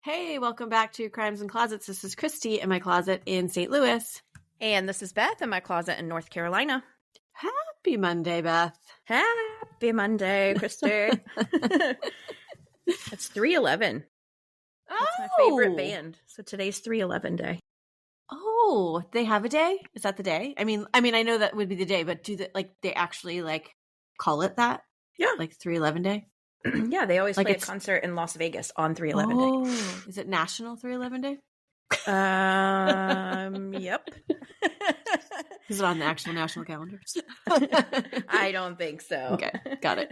Hey, welcome back to Crimes and Closets. This is Christy in my closet in St. Louis. And this is Beth in my closet in North Carolina. Happy Monday, Beth. Happy Monday, Christy. It's 311. That's my favorite band. So today's 311 day. Oh, they have a day? Is that the day? I mean, I know that would be the day, but do they actually call it that? Yeah. Like 311 day? Yeah, they always play a concert in Las Vegas on 311 day. Oh, is it National 311 day? Yep. Is it on the actual national calendars? I don't think so. Okay, got it.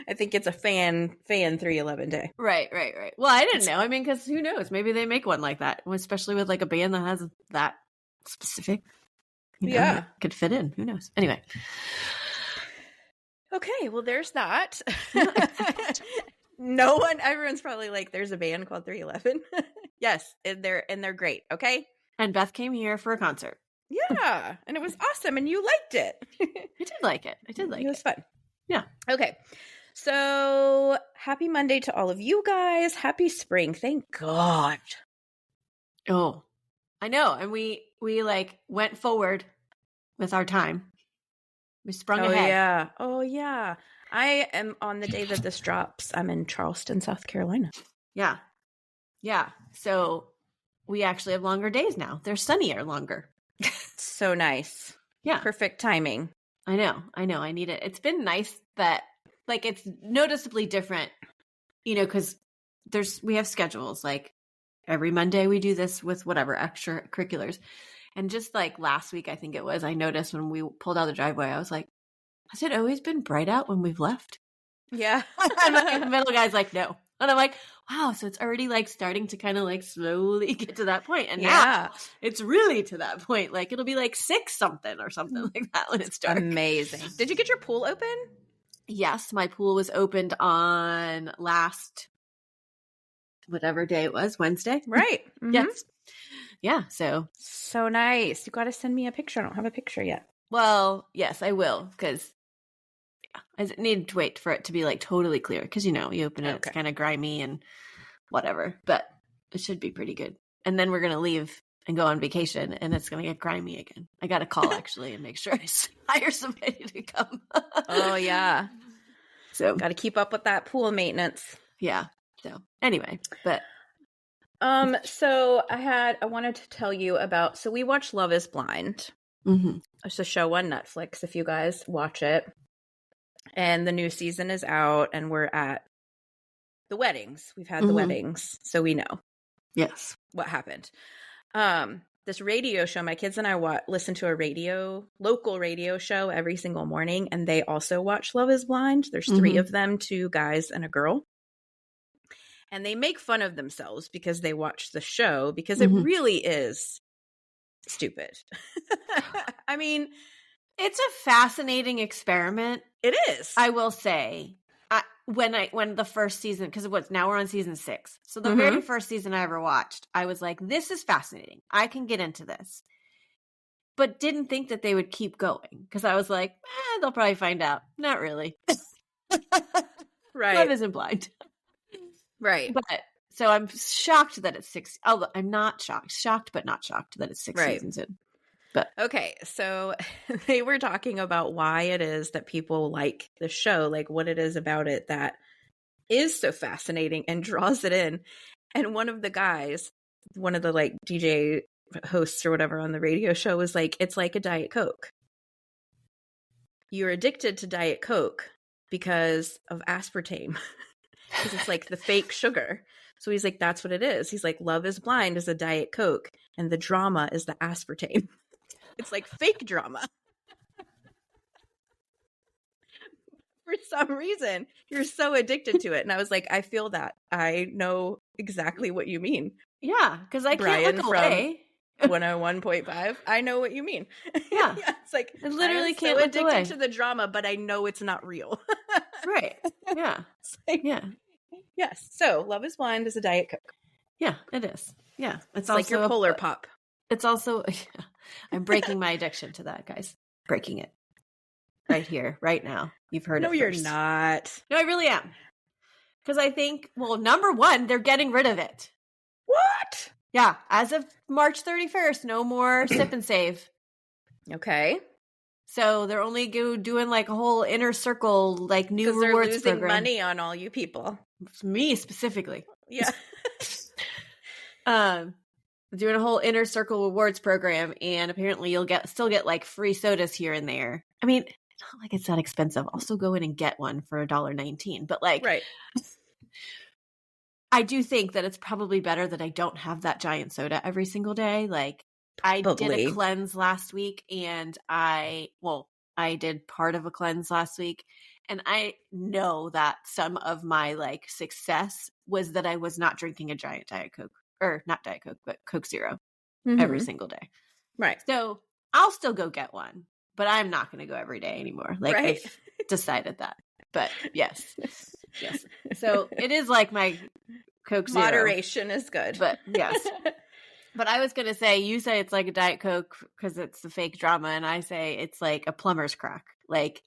I think it's a fan 311 day. Right. Well, I didn't know. I mean, because who knows? Maybe they make one like that, especially with a band that has that specific. Yeah, could fit in. Who knows? Anyway. Okay, well, there's that. Everyone's probably like, there's a band called 311. Yes, and they're great, okay? And Beth came here for a concert. Yeah, and it was awesome, and you liked it. I did like it. It was fun. Yeah. Okay, so happy Monday to all of you guys. Happy spring. Thank God. Oh, I know. And we went forward with our time. We sprung ahead. Oh, yeah. I am on the day that this drops. I'm in Charleston, South Carolina. Yeah. So we actually have longer days now. They're sunnier longer. So nice. Yeah. Perfect timing. I know. I need it. It's been nice that it's noticeably different, because we have schedules. Like every Monday we do this with whatever extracurriculars. And just last week, I think it was, I noticed when we pulled out of the driveway, I was like, has it always been bright out when we've left? Yeah. And the middle guy's like, no. And I'm like, wow, so it's already starting to kind of slowly get to that point. And now it's really to that point. It'll be 6 something or something like that when it's dark. Amazing. Did you get your pool open? Yes, my pool was opened on last, whatever day it was, Wednesday. Right. Mm-hmm. Yes. Yeah, so nice. You got to send me a picture. I don't have a picture yet. Well, yes, I will, because I need to wait for it to be totally clear, because you open it, It's kind of grimy and whatever, but it should be pretty good. And then we're going to leave and go on vacation, and it's going to get grimy again. I got to call actually and make sure I hire somebody to come. Oh, yeah. So got to keep up with that pool maintenance. Yeah. So anyway, but so I wanted to tell you about, so we watched Love is Blind. Mm-hmm. It's a show on Netflix if you guys watch it. And the new season is out, and we're at the weddings. We've had the weddings, so we know. Yes. What happened. This radio show, my kids and I listen to a local radio show every single morning, and they also watch Love is Blind. There's 3 of them, 2 guys and a girl. And they make fun of themselves because they watch the show, because it really is stupid. I mean, it's a fascinating experiment. It is. I will say, when the first season, because now we're on season 6. So the very first season I ever watched, I was like, this is fascinating. I can get into this. But didn't think that they would keep going, because I was like, they'll probably find out. Not really. Right. Love isn't blind. Right. But so I'm shocked that it's 6. Although I'm not shocked, but not shocked that it's 6 seasons in. But okay, so they were talking about why it is that people like the show, what it is about it that is so fascinating and draws it in. And one of the guys, one of the DJ hosts or whatever on the radio show, was like, it's like a Diet Coke. You're addicted to Diet Coke because of aspartame. Because it's the fake sugar. So he's like, that's what it is. He's like, Love is Blind is a Diet Coke, and the drama is the aspartame. It's fake drama. For some reason, you're so addicted to it. And I was like, I feel that. I know exactly what you mean. Yeah, because I Brian can't look away. 101.5. I know what you mean. Yeah. It's I literally can't so look away. addicted to the drama, but I know it's not real. Right. Yeah. Yeah. Yes. So Love is Blind is a Diet Coke. Yeah, it is. Yeah. It's like your Polar Pop. It's also, I'm breaking my addiction to that, guys. Breaking it. Right here, right now. You've heard it. No, you're not. No, I really am. Because I think, well, number one, they're getting rid of it. What? Yeah, as of March 31st, no more sip and save. Okay. So they're only doing like a whole inner circle, like new rewards they're losing program. money on all you people. Me specifically. Yeah. Doing a whole inner circle rewards program, and apparently you'll still get like free sodas here and there. I mean, it's not like it's that expensive. I'll still go in and get one for $1.19. But like, right. I do think that it's probably better that I don't have that giant soda every single day. Like, I did a cleanse last week, and I did part of a cleanse last week, and I know that some of my like success was that I was not drinking a giant Diet Coke, or not Diet Coke, but Coke Zero every single day. Right. So I'll still go get one, but I'm not going to go every day anymore. Like, right. I've decided that. But yes. So it is like my Coke Zero. Moderation is good. But yes. But I was going to say, you say it's like a Diet Coke because it's the fake drama, and I say it's like a plumber's crack. Like,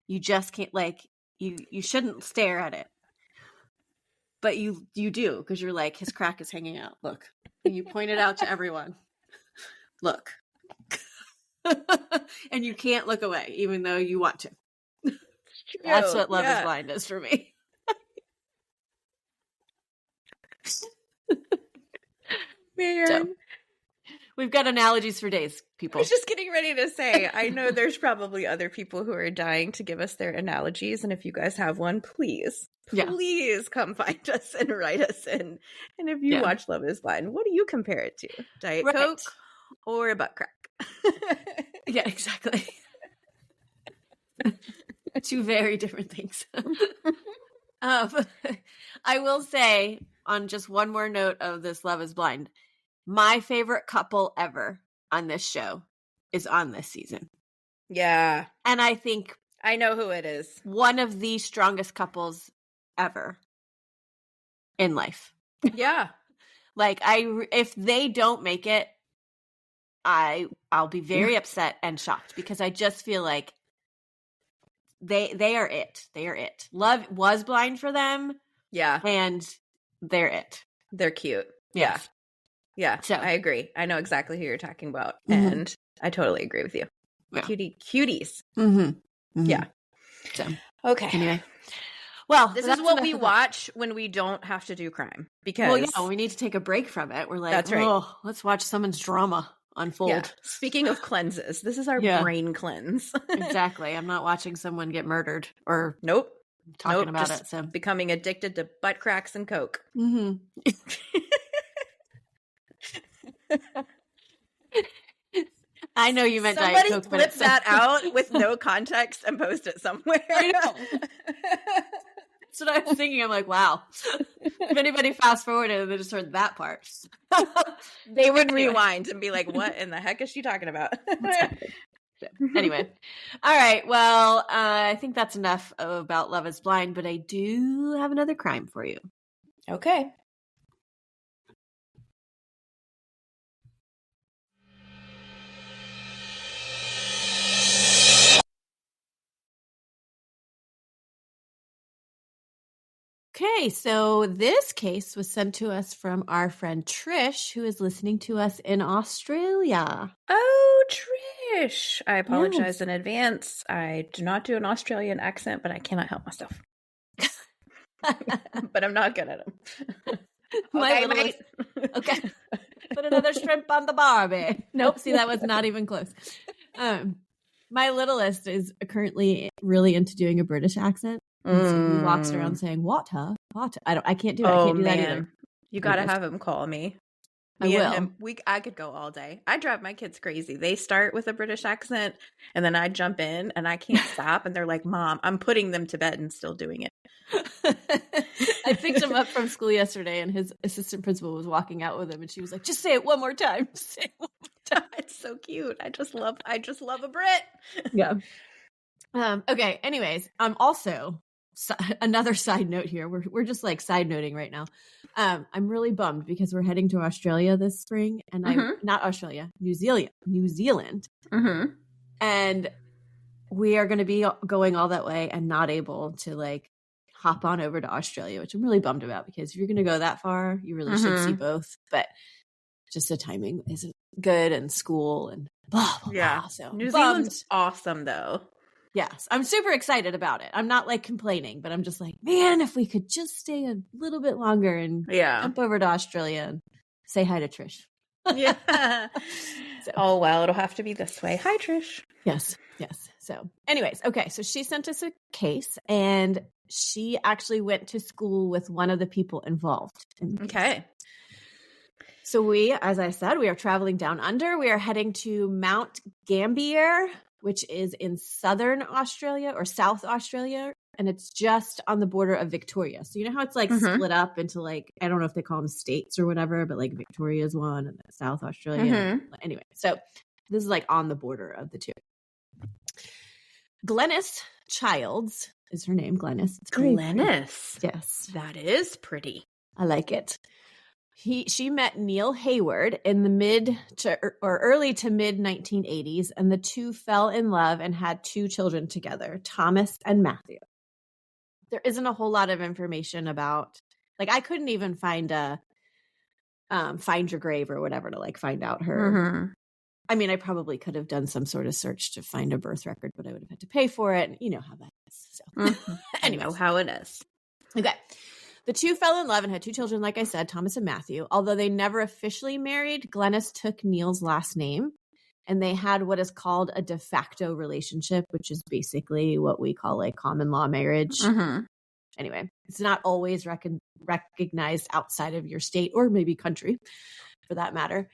you just can't, like, you shouldn't stare at it. But you do, because you're like, his crack is hanging out. Look. And you point it out to everyone. Look. And you can't look away, even though you want to. That's what Love is Blind is for me. Man. So, we've got analogies for days, people. I was just getting ready to say, I know there's probably other people who are dying to give us their analogies, and if you guys have one, please come find us and write us in. And if you watch Love is Blind, what do you compare it to? Diet Coke or a butt crack? Yeah, exactly. Two very different things. I will say, on just one more note of this Love is Blind, my favorite couple ever on this show is on this season. Yeah. And I think I know who it is. One of the strongest couples ever in life. Yeah. Like, if they don't make it, I'll be very upset and shocked, because I just feel like they are it. They are it. Love was blind for them. Yeah. And they're it. They're cute. Yes. Yeah. Yeah, so, I agree. I know exactly who you're talking about, and I totally agree with you. Yeah. Cuties. Yeah. So, okay. Anyway, well, this is what we watch when we don't have to do crime, because we need to take a break from it. We're like, that's right. Oh, let's watch someone's drama unfold. Yeah. Speaking of cleanses, this is our brain cleanse. Exactly. I'm not watching someone get murdered or talking about it. So becoming addicted to butt cracks and Coke. I know you meant Somebody Diet Coke, but flip that out with no context and post it somewhere. I know. That's what I was thinking. I'm like, wow. If anybody fast forwarded and they just heard that part, they would rewind and be like, what in the heck is she talking about? Anyway. All right. Well, I think that's enough about Love is Blind, but I do have another crime for you. Okay. Okay, so this case was sent to us from our friend Trish, who is listening to us in Australia. Oh, Trish. I apologize in advance. I do not do an Australian accent, but I cannot help myself. But I'm not good at them. Okay. Put another shrimp on the barbie. Nope, see, that was not even close. My littlest is currently really into doing a British accent. So he walks around saying water. I can't do it. I can't do that either. You got to have him call me. I will. I could go all day. I drive my kids crazy. They start with a British accent, and then I jump in, and I can't stop. And they're like, "Mom, I'm putting them to bed and still doing it." I picked him up from school yesterday, and his assistant principal was walking out with him, and she was like, "Just say it one more time. Just say it one more time." It's so cute. I just love a Brit. Yeah. Okay. Anyways, also. Another side note here. We're just like side noting right now. I'm really bummed because we're heading to Australia this spring, and New Zealand. And we are going to be going all that way and not able to like hop on over to Australia, which I'm really bummed about because if you're going to go that far, you really should see both. But just the timing isn't good and school and blah, blah, blah. So New Zealand's awesome though. Yes. I'm super excited about it. I'm not like complaining, but I'm just like, man, if we could just stay a little bit longer and jump over to Australia and say hi to Trish. Yeah. Oh, well, it'll have to be this way. Hi, Trish. Yes. So anyways, okay. So she sent us a case and she actually went to school with one of the people involved. Okay. So we, as I said, we are traveling down under. We are heading to Mount Gambier, which is in southern Australia or South Australia. And it's just on the border of Victoria. So you know how it's like split up into like, I don't know if they call them states or whatever, but like Victoria is one and South Australia. Anyway, so this is like on the border of the two. Glenys Childs is her name. Glenys. It's Glenys. Yes. That is pretty. I like it. She met Neil Heyward in the early to mid 1980s, and the two fell in love and had 2 children together, Thomas and Matthew. There isn't a whole lot of information about, like, I couldn't even find a find your grave or whatever to like find out her. I mean, I probably could have done some sort of search to find a birth record, but I would have had to pay for it. And you know how that is. So anyway, I know how it is. Okay. The two fell in love and had 2 children, like I said, Thomas and Matthew. Although they never officially married, Glenys took Neil's last name, and they had what is called a de facto relationship, which is basically what we call a common law marriage. Anyway, it's not always recognized outside of your state or maybe country, for that matter.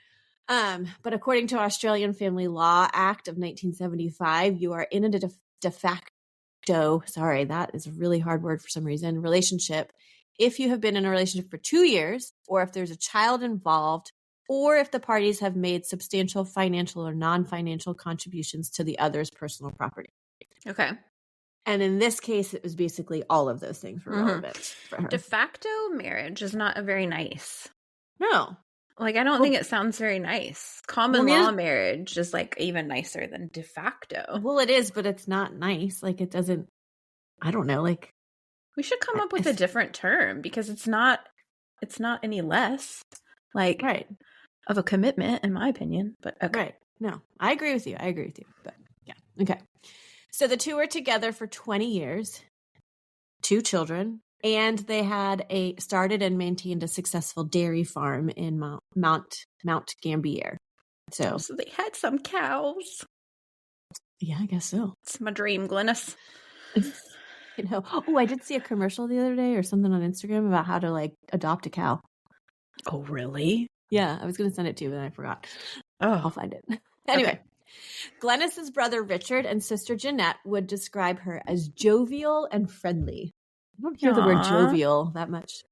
But according to Australian Family Law Act of 1975, you are in a de facto, sorry, that is a really hard word for some reason, relationship if you have been in a relationship for 2 years, or if there's a child involved, or if the parties have made substantial financial or non-financial contributions to the other's personal property. Okay. And in this case, it was basically all of those things were relevant for her. De facto marriage is not very nice. No. Like, I don't think it sounds very nice. Common law marriage is like even nicer than de facto. Well, it is, but it's not nice. Like, it doesn't, I don't know, like. We should come up with a different term because it's not any less like of a commitment, in my opinion. But okay. Right. No, I agree with you. But yeah. Okay. So the two were together for 20 years, 2 children, and they had started and maintained a successful dairy farm in Mount Gambier. So they had some cows. Yeah, I guess so. It's my dream, Glenys. You know, I did see a commercial the other day or something on Instagram about how to like adopt a cow. Oh, really? Yeah, I was going to send it to you, but I forgot. Oh, I'll find it. Anyway, Glenys's brother Richard and sister Jeanette would describe her as jovial and friendly. I don't hear the word jovial that much.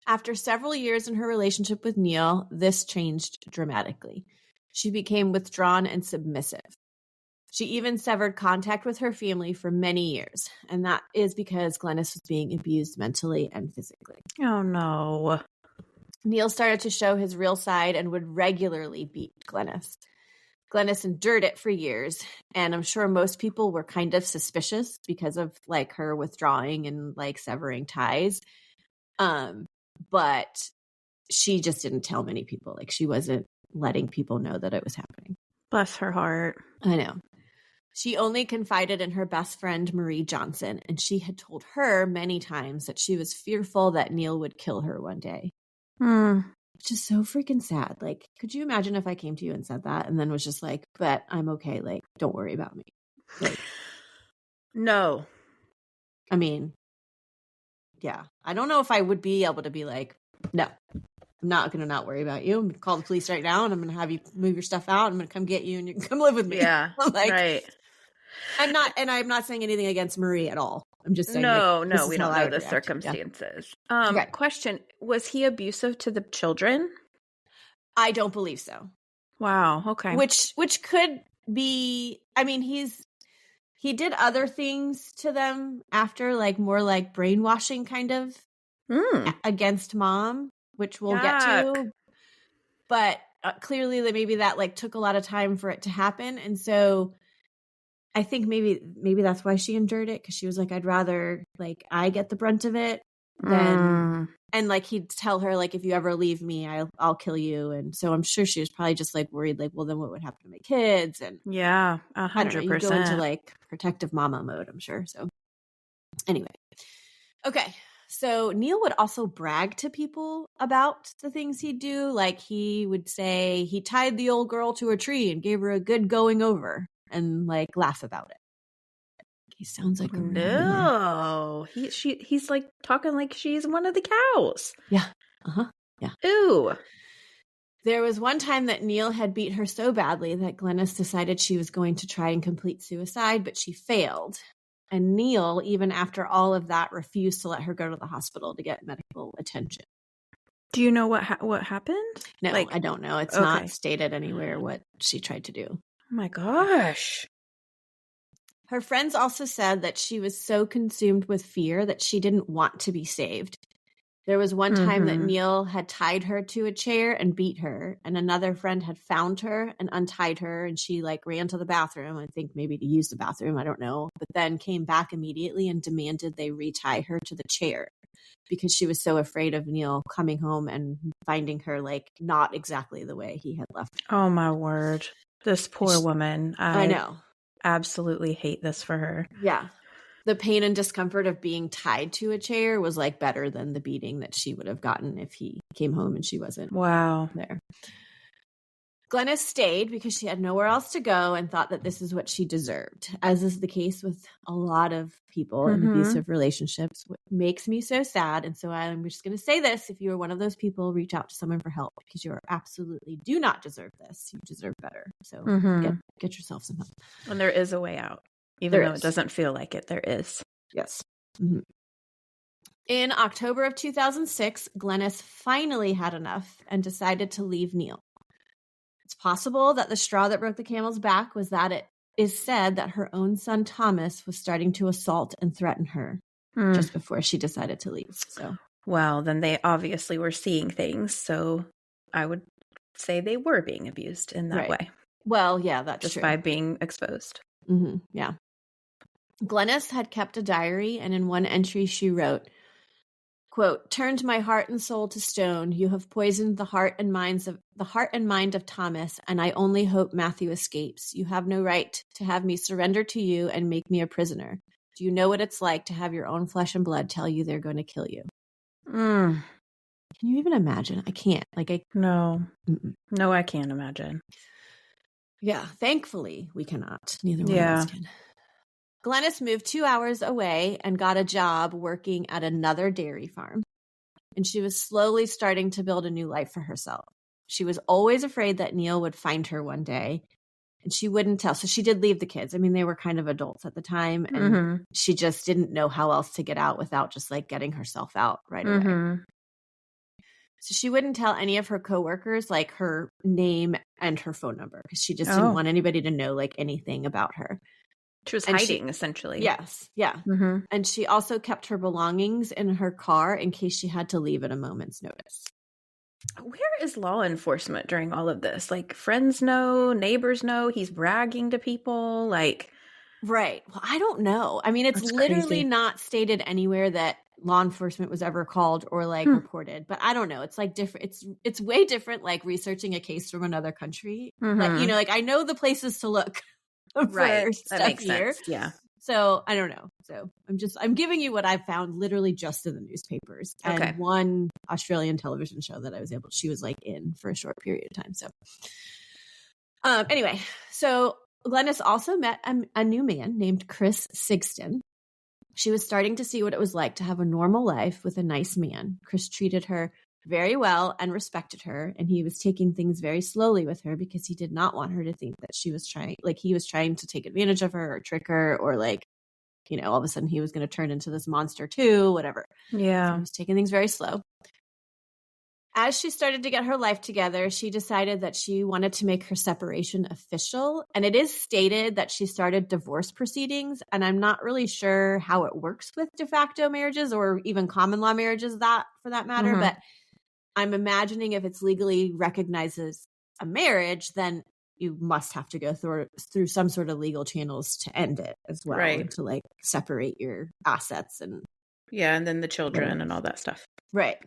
After several years in her relationship with Neil, this changed dramatically. She became withdrawn and submissive. She even severed contact with her family for many years, and that is because Glenys was being abused mentally and physically. Oh, no. Neil started to show his real side and would regularly beat Glenys. Glenys endured it for years, and I'm sure most people were kind of suspicious because of like her withdrawing and like severing ties. But she just didn't tell many people. Like, she wasn't letting people know that it was happening. Bless her heart. I know. She only confided in her best friend, Marie Johnson, and she had told her many times that she was fearful that Neil would kill her one day. Which is so freaking sad. Like, could you imagine if I came to you and said that and then was just like, but I'm okay. Like, don't worry about me. Like, no. I mean, yeah. I don't know if I would be able to be like, no, I'm not going to not worry about you. I'm going to call the police right now and I'm going to have you move your stuff out. I'm going to come get you and you can come live with me. Yeah. Like, right. I'm not saying anything against Marie at all. I'm just saying. No, we don't know the circumstances. Yeah. Question, was he abusive to the children? I don't believe so. Wow. Okay. Which could be, I mean, he did other things to them after, like more like brainwashing kind of against mom, which we'll get to. But clearly maybe that like took a lot of time for it to happen. And so I think maybe that's why she endured it, because she was like, I'd rather like I get the brunt of it than and like he'd tell her like, if you ever leave me, I'll kill you. And so I'm sure she was probably just like worried, like, well, then what would happen to my kids? And Yeah, I don't know, you go into 100%. like protective mama mode, I'm sure. So anyway, okay. So Neil would also brag to people about the things he'd do. Like he would say he tied the old girl to a tree and gave her a good going over, and like laugh about it. He sounds like a No, he's like talking like she's one of the cows. Yeah. Yeah. Ooh. There was one time that Neil had beat her so badly that Glenys decided she was going to try and complete suicide, but she failed. And Neil, even after all of that, refused to let her go to the hospital to get medical attention. Do you know what happened? No, like, I don't know. It's okay. not stated anywhere what she tried to do. Oh my gosh. Her friends also said that she was so consumed with fear that she didn't want to be saved. There was one time that Neil had tied her to a chair and beat her, and another friend had found her and untied her, and she like ran to the bathroom, I think maybe to use the bathroom, I don't know, but then came back immediately and demanded they retie her to the chair because she was so afraid of Neil coming home and finding her like not exactly the way he had left her. Oh my word. This poor woman. I know. Absolutely hate this for her. Yeah. The pain and discomfort of being tied to a chair was like better than the beating that she would have gotten if he came home and she wasn't there. Glenys stayed because she had nowhere else to go and thought that this is what she deserved, as is the case with a lot of people in abusive relationships. What makes me so sad, and so I'm just going to say this, if you are one of those people, reach out to someone for help, because you absolutely do not deserve this. You deserve better. So get yourself some help. And there is a way out. Even though it doesn't feel like it, there is. Yes. Mm-hmm. In October of 2006, Glenys finally had enough and decided to leave Neil. It's possible that the straw that broke the camel's back was that it is said that her own son Thomas was starting to assault and threaten her just before she decided to leave. So, well, then they obviously were seeing things. So I would say they were being abused in that way. Well, yeah, that's just true. by being exposed. Yeah. Glenys had kept a diary, and in one entry she wrote, quote, "Turned my heart and soul to stone. You have poisoned the heart and mind of Thomas, and I only hope Matthew escapes. You have no right to have me surrender to you and make me a prisoner. Do you know what it's like to have your own flesh and blood tell you they're going to kill you?" Can you even imagine? I can't. No. No, I can't imagine. Yeah, thankfully we cannot. Neither one of us can. Glenys moved 2 hours away and got a job working at another dairy farm. And she was slowly starting to build a new life for herself. She was always afraid that Neil would find her one day, and she wouldn't tell. So she did leave the kids. I mean, they were kind of adults at the time, and she just didn't know how else to get out without just like getting herself out right away. So she wouldn't tell any of her coworkers like her name and her phone number, because she just didn't want anybody to know like anything about her. She was hiding, essentially. Yes. Yeah. And she also kept her belongings in her car in case she had to leave at a moment's notice. Where is law enforcement during all of this? Like, friends know, neighbors know, he's bragging to people, like... Right. Well, I don't know. I mean, it's literally not stated anywhere that law enforcement was ever called or like reported, but I don't know. It's like different. It's way different, like researching a case from another country. Like, you know, like I know the places to look. Right. That makes here. sense. Yeah. So I don't know. So I'm giving you what I found literally just in the newspapers and one Australian television show that she was like in for a short period of time. So anyway, so Glenys also met a new man named Chris Sigston. She was starting to see what it was like to have a normal life with a nice man. Chris treated her very well and respected her, and he was taking things very slowly with her because he did not want her to think that he was trying to take advantage of her or trick her, or like, you know, all of a sudden he was going to turn into this monster too, whatever. Yeah. So he was taking things very slow. As she started to get her life together, she decided that she wanted to make her separation official. And it is stated that she started divorce proceedings. And I'm not really sure how it works with de facto marriages or even common law marriages, that for that matter. But I'm imagining if it's legally recognized as a marriage, then you must have to go through some sort of legal channels to end it as well, Right. and to like separate your assets and and then the children and all that stuff. Right.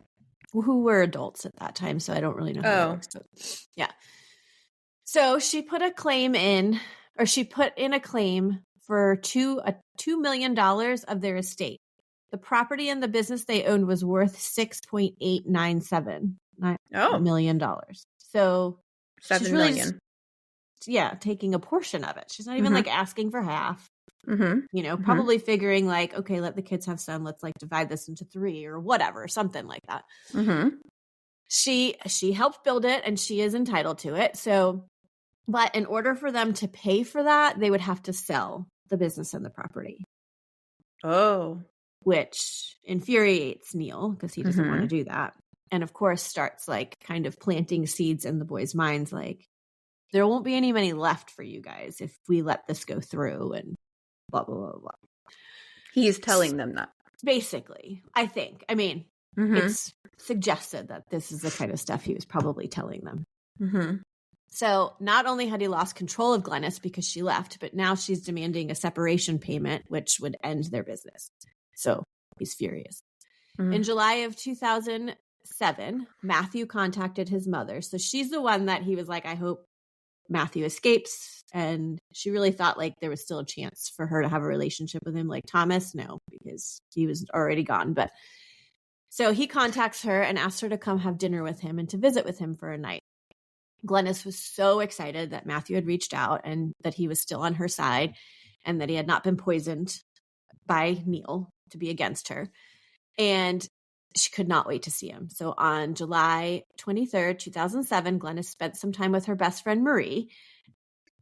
Who were adults at that time, so I don't really know how that works. But yeah. So she put a claim in, or she put in a claim for $2 million of their estate. The property and the business they owned was worth $6.897 million. So $7 million. Taking a portion of it. She's not even like asking for half. Probably figuring like, okay, let the kids have some. Let's like divide this into 3 or whatever, something like that. She helped build it and she is entitled to it. So, but in order for them to pay for that, they would have to sell the business and the property. Oh. Which infuriates Neil because he doesn't want to do that. And of course starts like kind of planting seeds in the boys' minds. Like, there won't be any money left for you guys if we let this go through and blah, blah, blah, blah. He's telling them that. Basically, I think. I mean, it's suggested that this is the kind of stuff he was probably telling them. So not only had he lost control of Glenys because she left, but now she's demanding a separation payment, which would end their business. So he's furious. In July of 2007, Matthew contacted his mother. So she's the one that he was like, I hope Matthew escapes. And she really thought like there was still a chance for her to have a relationship with him. Like Thomas, no, because he was already gone. But so he contacts her and asks her to come have dinner with him and to visit with him for a night. Glenys was so excited that Matthew had reached out and that he was still on her side and that he had not been poisoned by Neil to be against her. And she could not wait to see him. So on July 23rd, 2007, Glenys spent some time with her best friend Marie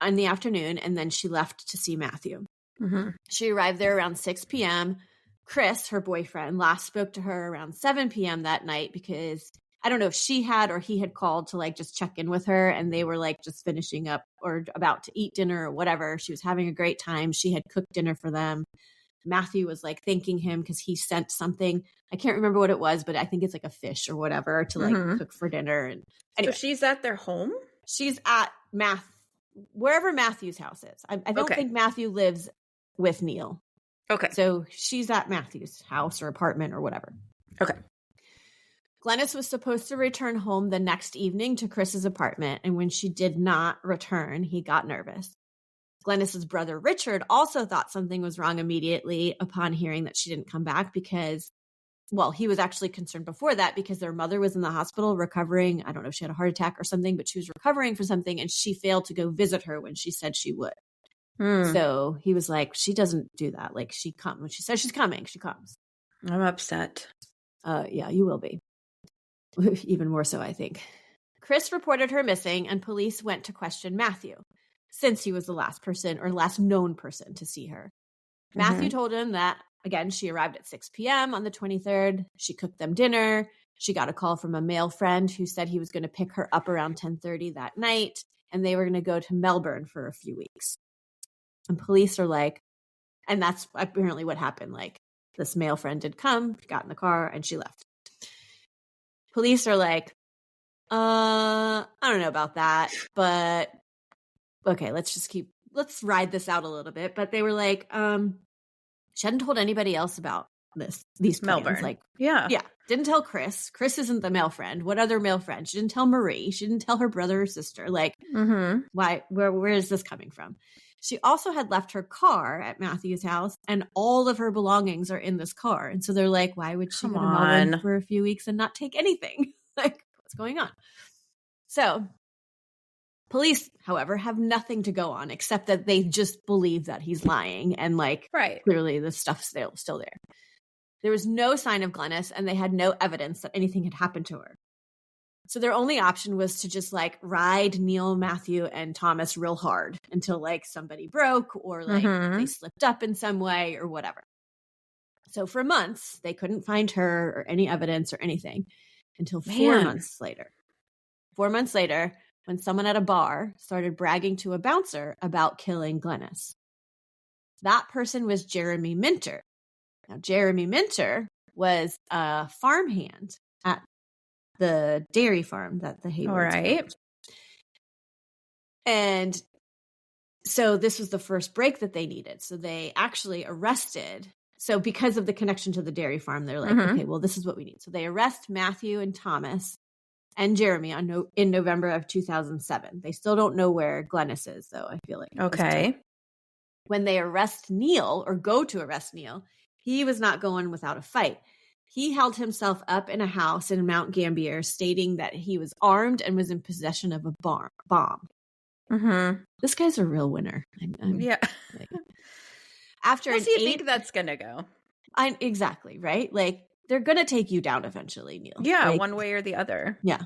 in the afternoon, and then she left to see Matthew. She arrived there around 6 p.m. Chris, her boyfriend, last spoke to her around 7 p.m. that night because I don't know if she had or he had called to like just check in with her, and they were like just finishing up or about to eat dinner or whatever. She was having a great time. She had cooked dinner for them. Matthew was like thanking him because he sent something. I can't remember what it was, but I think it's like a fish or whatever to like cook for dinner. And anyway, so she's at their home? She's at wherever Matthew's house is. I don't think Matthew lives with Neil. Okay. So she's at Matthew's house or apartment or whatever. Okay. Glenys was supposed to return home the next evening to Chris's apartment. And when she did not return, he got nervous. Glenys's brother, Richard, also thought something was wrong immediately upon hearing that she didn't come back because, well, he was actually concerned before that because their mother was in the hospital recovering. I don't know if she had a heart attack or something, but she was recovering from something and she failed to go visit her when she said she would. So he was like, she doesn't do that. Like she comes. When she says she's coming, she comes. I'm upset. Yeah, you will be. Even more so, I think. Chris reported her missing and police went to question Matthew, since he was the last person or last known person to see her. Matthew told him that, again, she arrived at 6 p.m. on the 23rd. She cooked them dinner. She got a call from a male friend who said he was going to pick her up around 10:30 that night, and they were going to go to Melbourne for a few weeks. And police are like, and that's apparently what happened. Like, this male friend did come, got in the car, and she left. Police are like, I don't know about that, but okay, let's ride this out a little bit. But they were like, she hadn't told anybody else about these plans. Melbourne. Like, yeah. Didn't tell Chris. Chris isn't the male friend. What other male friend? She didn't tell Marie. She didn't tell her brother or sister. Like, why? Where is this coming from? She also had left her car at Matthew's house, and all of her belongings are in this car. And so they're like, why would she go to Melbourne for a few weeks and not take anything? Like, what's going on? So police, however, have nothing to go on except that they just believe that he's lying. And like, clearly the stuff's still there. There was no sign of Glenys, and they had no evidence that anything had happened to her. So their only option was to just like ride Neil, Matthew, and Thomas real hard until like somebody broke or like they slipped up in some way or whatever. So for months, they couldn't find her or any evidence or anything until 4 months later. 4 months later, when someone at a bar started bragging to a bouncer about killing Glenys. That person was Jeremy Minter. Now, Jeremy Minter was a farmhand at the dairy farm that the Heywards owned. And so this was the first break that they needed. So they actually arrested. So because of the connection to the dairy farm, they're like, okay, well, this is what we need. So they arrest Matthew and Thomas and Jeremy in November of 2007. They still don't know where Glenys is, though, I feel like. Okay. When they arrest Neil, or go to arrest Neil, he was not going without a fight. He held himself up in a house in Mount Gambier, stating that he was armed and was in possession of a bomb. This guy's a real winner. Yeah. Like, after how do you think that's going to go? Exactly, right? Like, they're going to take you down eventually, Neil. Yeah, like, one way or the other. Yeah.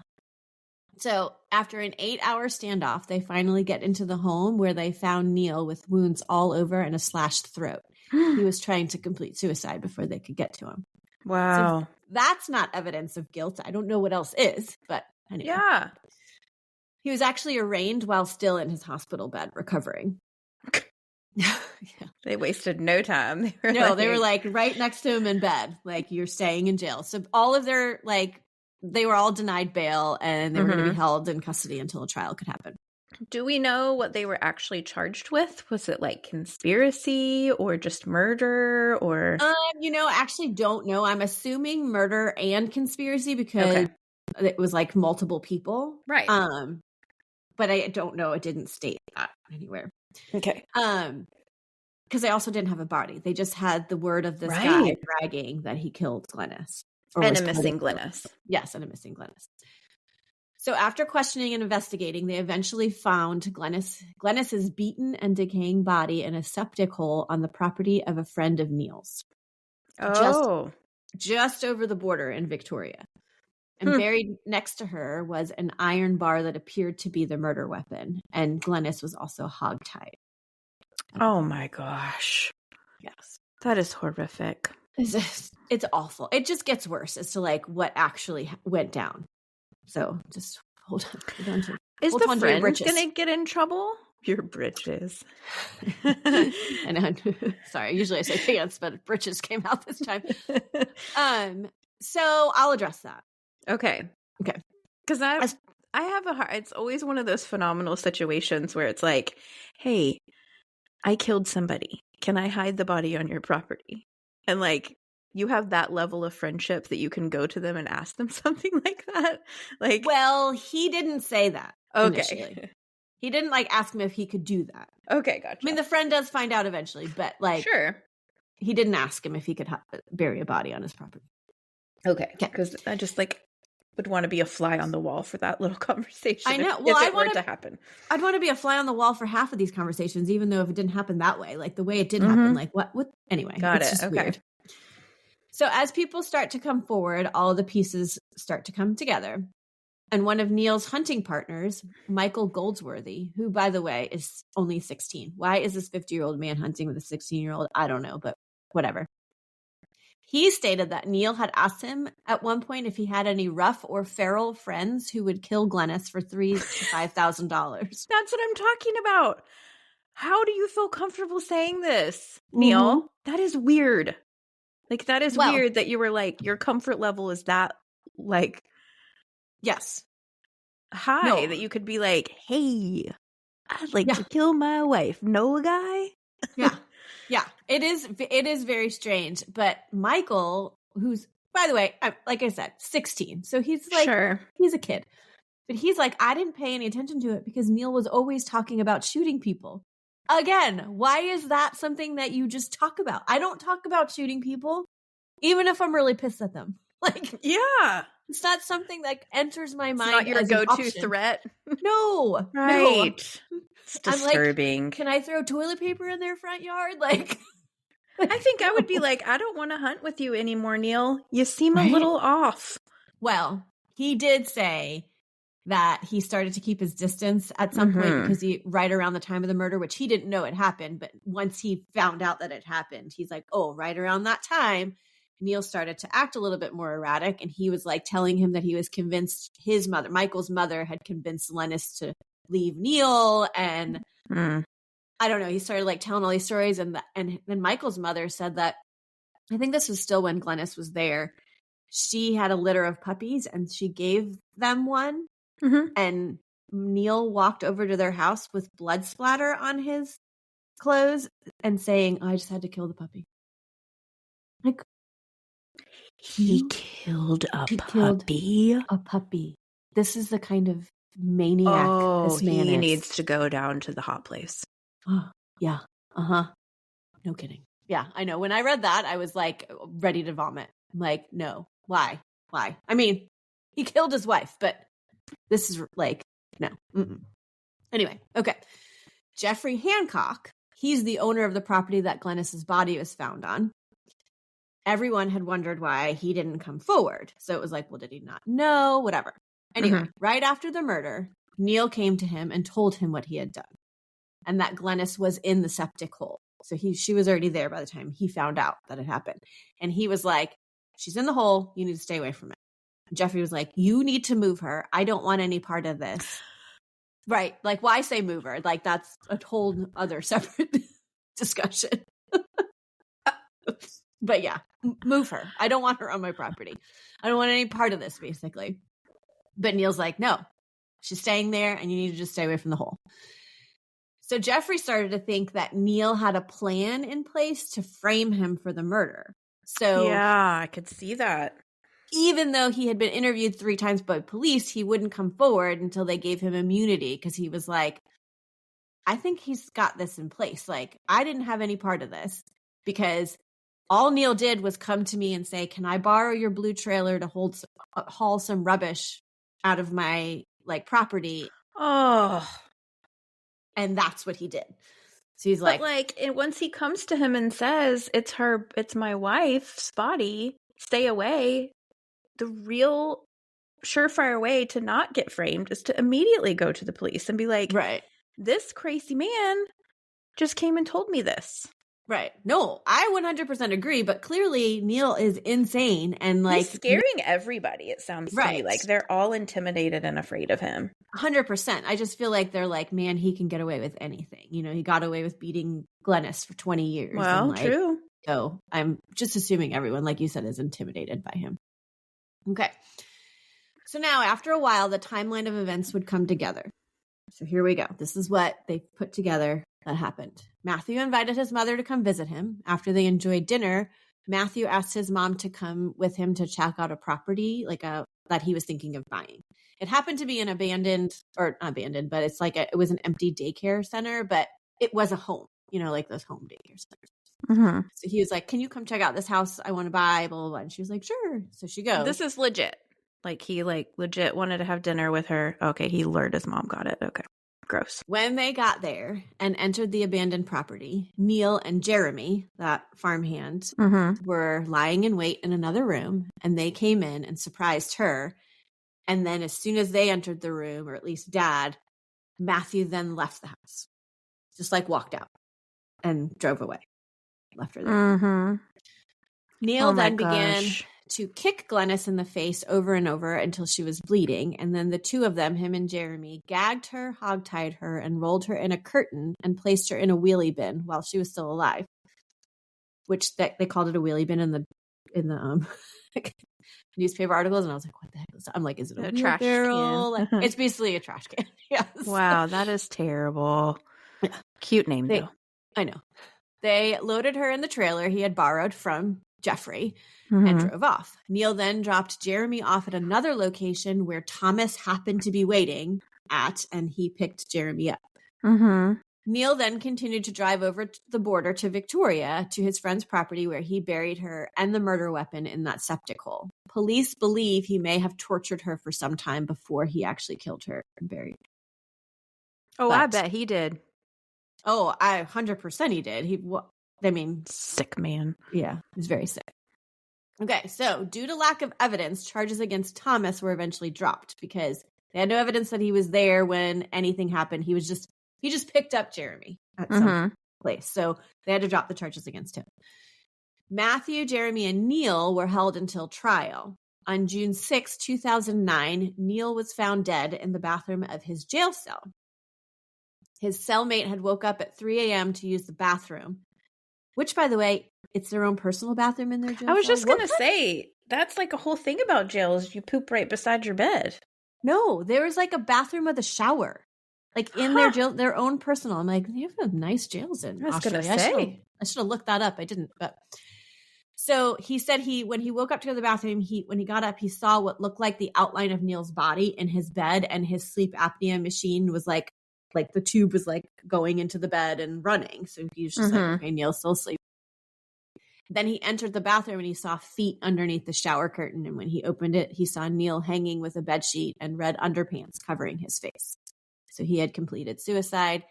So after an 8-hour standoff, they finally get into the home where they found Neil with wounds all over and a slashed throat. He was trying to complete suicide before they could get to him. Wow. So that's not evidence of guilt. I don't know what else is, but anyway. Yeah. He was actually arraigned while still in his hospital bed recovering. Yeah. They wasted no time. They were like right next to him in bed. Like, you're staying in jail. So all of their, like, they were all denied bail and they were going to be held in custody until a trial could happen. Do we know what they were actually charged with? Was it like conspiracy or just murder or? Actually don't know. I'm assuming murder and conspiracy because it was like multiple people. Right. But I don't know. It didn't state that anywhere. Okay. Because they also didn't have a body. They just had the word of this guy bragging that he killed Glenys. And a missing Glenys. Yes, and a missing Glenys. So after questioning and investigating, they eventually found Glenys's beaten and decaying body in a septic hole on the property of a friend of Neil's. Oh. Just over the border in Victoria. And buried next to her was an iron bar that appeared to be the murder weapon. And Glenys was also hogtied. Oh my gosh. Yes. That is horrific. It's awful. It just gets worse as to like what actually went down. So just hold on to Is the friend going to get in trouble? Your britches. And sorry, usually I say pants, but britches came out this time. So I'll address that. Okay. Because I have it's always one of those phenomenal situations where it's like, hey, I killed somebody. Can I hide the body on your property? And like, you have that level of friendship that you can go to them and ask them something like that. Like, well, he didn't say that. Okay. Initially. He didn't like ask him if he could do that. Okay, gotcha. I mean, the friend does find out eventually, but like, sure, he didn't ask him if he could bury a body on his property. Okay, because I just like would want to be a fly on the wall for that little conversation. I know. If it were to happen, I'd want to be a fly on the wall for half of these conversations, even though if it didn't happen that way, like the way it did happen, like what? Anyway, got it's it. just Okay. Weird. So as people start to come forward, all the pieces start to come together. And one of Neil's hunting partners, Michael Goldsworthy, who, by the way, is only 16. Why is this 50-year-old man hunting with a 16-year-old? I don't know, but whatever. He stated that Neil had asked him at one point if he had any rough or feral friends who would kill Glenys for $3,000 to $5,000. That's what I'm talking about. How do you feel comfortable saying this, Neil? That is weird. Like, that is weird that you were like, your comfort level is that, like, yes, high that you could be like, hey, I'd like to kill my wife. Know a guy? Yeah. It is very strange. But Michael, who's, by the way, like I said, 16. So he's like, he's a kid. But he's like, I didn't pay any attention to it because Neil was always talking about shooting people. Again, why is that something that you just talk about? I don't talk about shooting people, even if I'm really pissed at them. Like, it's not something that enters my mind. It's not your go-to threat. No, right? No. It's disturbing. Like, can I throw toilet paper in their front yard? Like, I think I would be like, I don't want to hunt with you anymore, Neil. You seem a little off. Well, he did say that he started to keep his distance at some point because right around the time of the murder, which he didn't know it happened, but once he found out that it happened, he's like, oh, right around that time, Neil started to act a little bit more erratic. And he was like telling him that he was convinced his mother, Michael's mother, had convinced Glenys to leave Neil. And I don't know, he started like telling all these stories. And then Michael's mother said that, I think this was still when Glenys was there, she had a litter of puppies and she gave them one. And Neil walked over to their house with blood splatter on his clothes and saying, I just had to kill the puppy. Like, he killed a puppy? A puppy. This is the kind of maniac this man he is. needs to go down to the hot place. Oh, yeah. Uh-huh. No kidding. Yeah, I know. When I read that, I was like ready to vomit. I'm like, no. Why? I mean, he killed his wife, but this is like, no. Mm-mm. Anyway, okay. Jeffrey Hancock, he's the owner of the property that Glenys's body was found on. Everyone had wondered why he didn't come forward. So it was like, well, did he not know? Whatever. Anyway, right after the murder, Neil came to him and told him what he had done and that Glenys was in the septic hole. So she was already there by the time he found out that it happened. And he was like, she's in the hole. You need to stay away from it. And Jeffrey was like, you need to move her. I don't want any part of this. Right. Like, why say move her? Like, that's a whole other separate discussion. But yeah, move her. I don't want her on my property. I don't want any part of this, basically. But Neil's like, no, she's staying there and you need to just stay away from the hole. So Jeffrey started to think that Neil had a plan in place to frame him for the murder. So yeah, I could see that. Even though he had been interviewed 3 times by police, he wouldn't come forward until they gave him immunity because he was like, I think he's got this in place. Like, I didn't have any part of this because all Neil did was come to me and say, can I borrow your blue trailer to haul some rubbish out of my property? Oh. And that's what he did. So he's like, and once he comes to him and says, it's my wife's body, stay away. The real surefire way to not get framed is to immediately go to the police and be like, right, this crazy man just came and told me this. Right. No, I 100% agree, but clearly Neil is insane and he's scaring everybody, it sounds to me. Like they're all intimidated and afraid of him. 100%. I just feel like they're like, man, he can get away with anything. You know, he got away with beating Glenys for 20 years. Well, true. So I'm just assuming everyone, like you said, is intimidated by him. Okay. So now after a while, the timeline of events would come together. So here we go. This is what they put together that happened. Matthew invited his mother to come visit him. After they enjoyed dinner, Matthew asked his mom to come with him to check out a property that he was thinking of buying. It happened to be an not abandoned, but it's it was an empty daycare center, but it was a home, like those home daycare centers. Mm-hmm. So he was like, can you come check out this house I want to buy, blah, blah, blah. And she was like, sure. So she goes. This is legit. He legit wanted to have dinner with her. Okay, he lured his mom, got it. Okay. Gross. When they got there and entered the abandoned property, Neil and Jeremy, that farmhand, were lying in wait in another room, and they came in and surprised her. And then as soon as they entered the room, or at least Dad, Matthew then left the house. Just walked out and drove away. Left her there. Mm-hmm. Neil then began to kick Glenys in the face over and over until she was bleeding. And then the two of them, him and Jeremy, gagged her, hogtied her, and rolled her in a curtain and placed her in a wheelie bin while she was still alive. Which they called it a wheelie bin in the newspaper articles. And I was like, what the heck is that? I'm like, is it a trash barrel? It's basically a trash can. Yes. Wow, that is terrible. Yeah. Cute name, though. I know. They loaded her in the trailer he had borrowed from Jeffrey and drove off. Neil then dropped Jeremy off at another location where Thomas happened to be waiting at, and he picked Jeremy up. Mm-hmm. Neil then continued to drive over the border to Victoria to his friend's property where he buried her and the murder weapon in that septic hole. Police believe he may have tortured her for some time before he actually killed her and buried her. Oh, I bet he did. Oh, 100% he did. Sick man. Yeah, he's very sick. Okay, so due to lack of evidence, charges against Thomas were eventually dropped because they had no evidence that he was there when anything happened. He just picked up Jeremy at some place. So they had to drop the charges against him. Matthew, Jeremy, and Neil were held until trial. On June 6, 2009, Neil was found dead in the bathroom of his jail cell. His cellmate had woke up at 3 a.m. to use the bathroom, which, by the way, it's their own personal bathroom in their jail cell. I was just going to say, that's a whole thing about jails. You poop right beside your bed. No, there was like a bathroom with a shower, like in their jail, their own personal. I'm like, they have nice jails in Australia. I should have looked that up. I didn't, but so he said when he woke up to go to the bathroom, when he got up, he saw what looked like the outline of Neil's body in his bed, and his sleep apnea machine was like the tube was like going into the bed and running. So he was just like, okay, Neil's still asleep. Then he entered the bathroom and he saw feet underneath the shower curtain. And when he opened it, he saw Neil hanging with a bedsheet and red underpants covering his face. So he had completed suicide,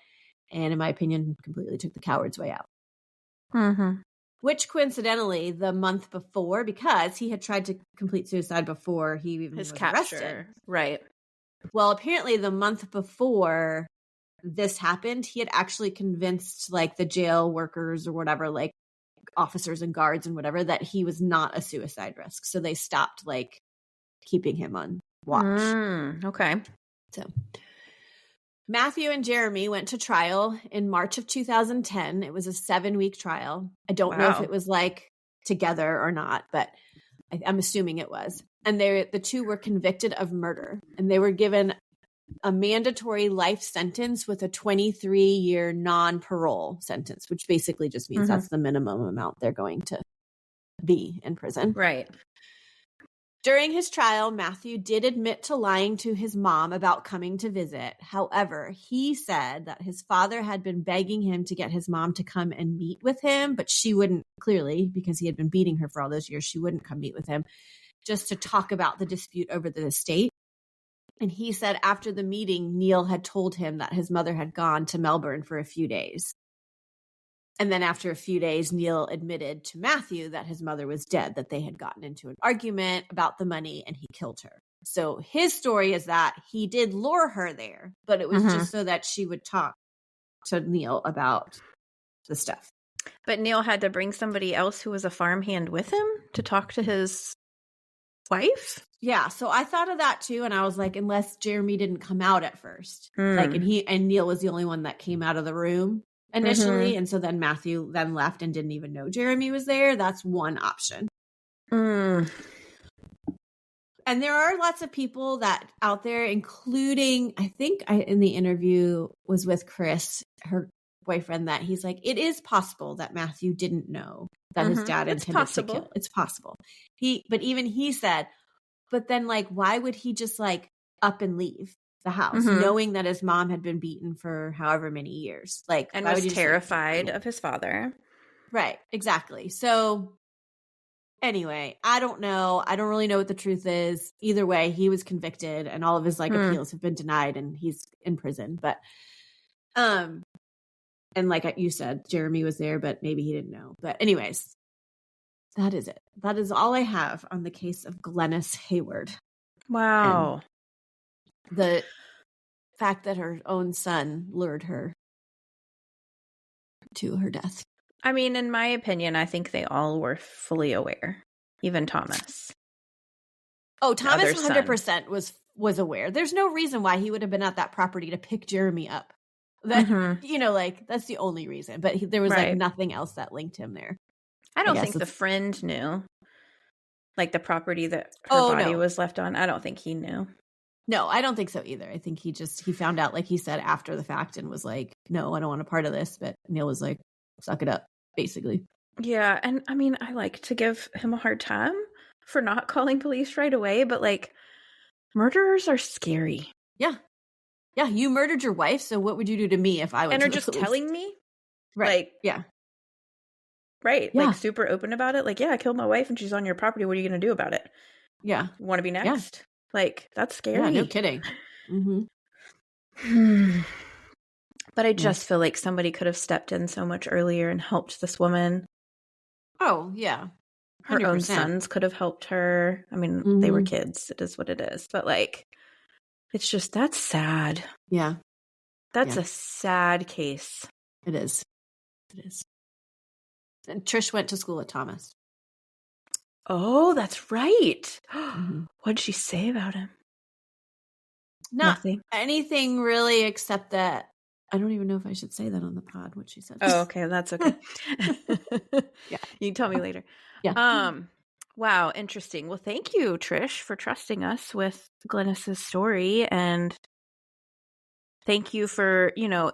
and in my opinion, completely took the coward's way out. Which coincidentally, the month before, because he had tried to complete suicide before he even was arrested. Right. Well, apparently the month before this happened, he had actually convinced like the jail workers or whatever, like officers and guards and whatever, that he was not a suicide risk. So they stopped like keeping him on watch. Okay. So Matthew and Jeremy went to trial in March of 2010. It was a 7-week trial. I don't know if it was like together or not, but I'm assuming it was. And the two were convicted of murder, and they were given a mandatory life sentence with a 23-year non-parole sentence, which basically just means that's the minimum amount they're going to be in prison. Right. During his trial, Matthew did admit to lying to his mom about coming to visit. However, he said that his father had been begging him to get his mom to come and meet with him, but she wouldn't, clearly, because he had been beating her for all those years, she wouldn't come meet with him just to talk about the dispute over the estate. And he said after the meeting, Neil had told him that his mother had gone to Melbourne for a few days. And then after a few days, Neil admitted to Matthew that his mother was dead, that they had gotten into an argument about the money and he killed her. So his story is that he did lure her there, but it was just so that she would talk to Neil about the stuff. But Neil had to bring somebody else who was a farmhand with him to talk to his wife? Yeah, so I thought of that too, and I was like, unless Jeremy didn't come out at first. Like, and Neil was the only one that came out of the room initially, and so then Matthew then left and didn't even know Jeremy was there. That's one option. And there are lots of people that out there, including, I think in the interview was with Chris, her boyfriend, that he's like, it is possible that Matthew didn't know that his dad intended to kill. It's possible. But even he said, but then like, why would he just like up and leave the house knowing that his mom had been beaten for however many years? Like, and was terrified of his father. Right. Exactly. So anyway, I don't know. I don't really know what the truth is. Either way, he was convicted and all of his like appeals have been denied and he's in prison. But, and like you said, Jeremy was there, but maybe he didn't know. But anyways, that is it. That is all I have on the case of Glenys Heyward. Wow. And the fact that her own son lured her to her death. I mean, in my opinion, I think they all were fully aware. Even Thomas. Oh, Thomas 100% was aware. There's no reason why he would have been at that property to pick Jeremy up. That you know, like that's the only reason. But there was like nothing else that linked him there. I don't think the friend knew. Like the property that her body was left on. I don't think he knew. No, I don't think so either. I think he found out, like he said, after the fact and was like, no, I don't want a part of this. But Neil was like, suck it up, basically. Yeah. And I mean, I like to give him a hard time for not calling police right away. But like, murderers are scary. Yeah. Yeah. You murdered your wife. So what would you do to me if I was? And are just telling me? Right. Like, yeah. Right. Yeah. Like super open about it. Like, yeah, I killed my wife and she's on your property. What are you going to do about it? Yeah. You want to be next? Yeah. Like, that's scary. Yeah, no kidding. But I just feel like somebody could have stepped in so much earlier and helped this woman. Oh, yeah. 100%. Her own sons could have helped her. I mean, they were kids. It is what it is. But like, it's just, that's sad. Yeah. That's a sad case. It is. It is. And Trish went to school at Thomas. Oh, that's right. What did she say about him? Nothing. Anything really, except that I don't even know if I should say that on the pod, what she said. Oh, okay. That's okay. Yeah. You can tell me later. Yeah. Wow, interesting. Well, thank you, Trish, for trusting us with Glenys's story. And thank you for, it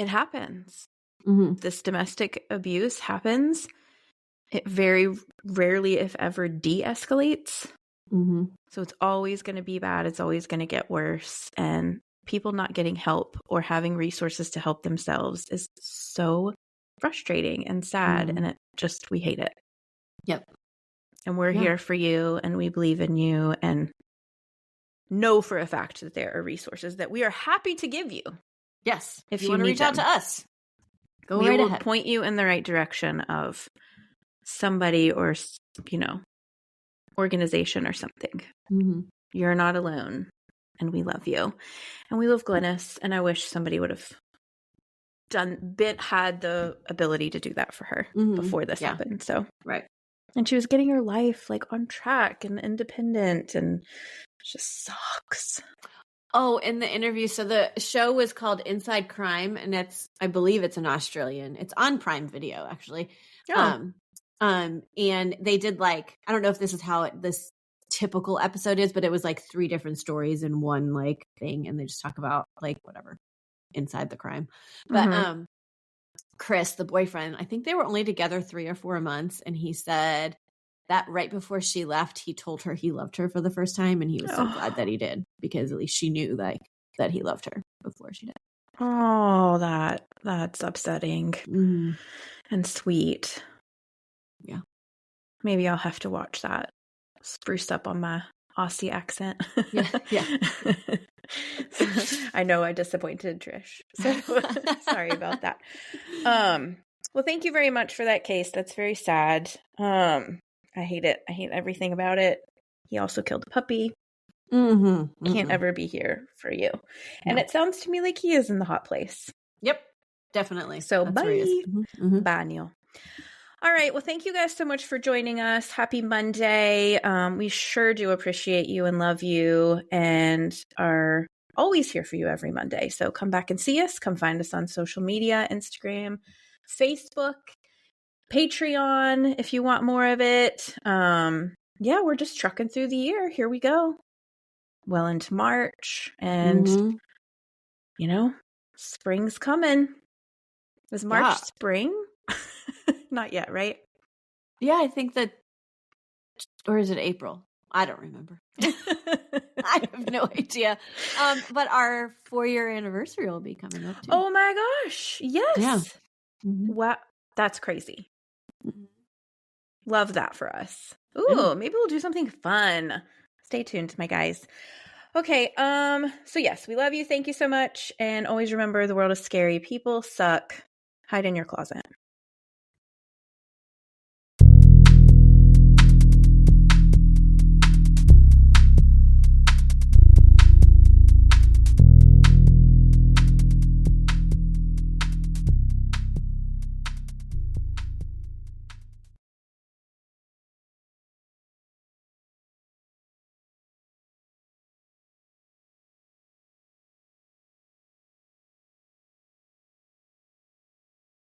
happens. Mm-hmm. This domestic abuse happens. It very rarely, if ever, de-escalates. Mm-hmm. So it's always going to be bad. It's always going to get worse. And people not getting help or having resources to help themselves is so frustrating and sad. Mm-hmm. And we hate it. Yep. And we're here for you, and we believe in you, and know for a fact that there are resources that we are happy to give you. Yes. If you want to need reach out them. to us, we will point you in the right direction of somebody or, organization or something. Mm-hmm. You're not alone, and we love you. And we love Glenys, and I wish somebody would have had the ability to do that for her before this happened. So right. And she was getting her life on track and independent, and it just sucks. Oh, in the interview, so the show was called Inside Crime, and I believe it's an Australian. It's on Prime Video, actually. Oh. And they did I don't know if this is how this typical episode is, but it was 3 different stories in one thing, and they just talk about whatever inside the crime. But Chris, the boyfriend, I think they were only together 3 or 4 months, and he said that right before she left, he told her he loved her for the first time, and he was so glad that he did, because at least she knew that he loved her before she did. Oh, that's upsetting and sweet. Yeah. Maybe I'll have to watch that. Spruce up on my Aussie accent. Yeah. I know I disappointed Trish. So sorry about that. Well, thank you very much for that case. That's very sad. I hate it. I hate everything about it. He also killed a puppy. Can't ever be here for you. And it sounds to me like he is in the hot place. Yep, definitely. So that's bye. Bye, Neil. All right. Well, thank you guys so much for joining us. Happy Monday. We sure do appreciate you and love you, and are always here for you every Monday. So come back and see us. Come find us on social media, Instagram, Facebook, Patreon, if you want more of it. We're just trucking through the year. Here we go. Well into March, and spring's coming. Is March spring? Not yet, right? Yeah, I think that, or is it April? I don't remember. I have no idea. But our 4-year anniversary will be coming up too. Oh my gosh. Yes. Yeah. Wow. That's crazy. Love that for us. Ooh, maybe we'll do something fun. Stay tuned, my guys. Okay. So yes, we love you. Thank you so much. And always remember, the world is scary. People suck. Hide in your closet.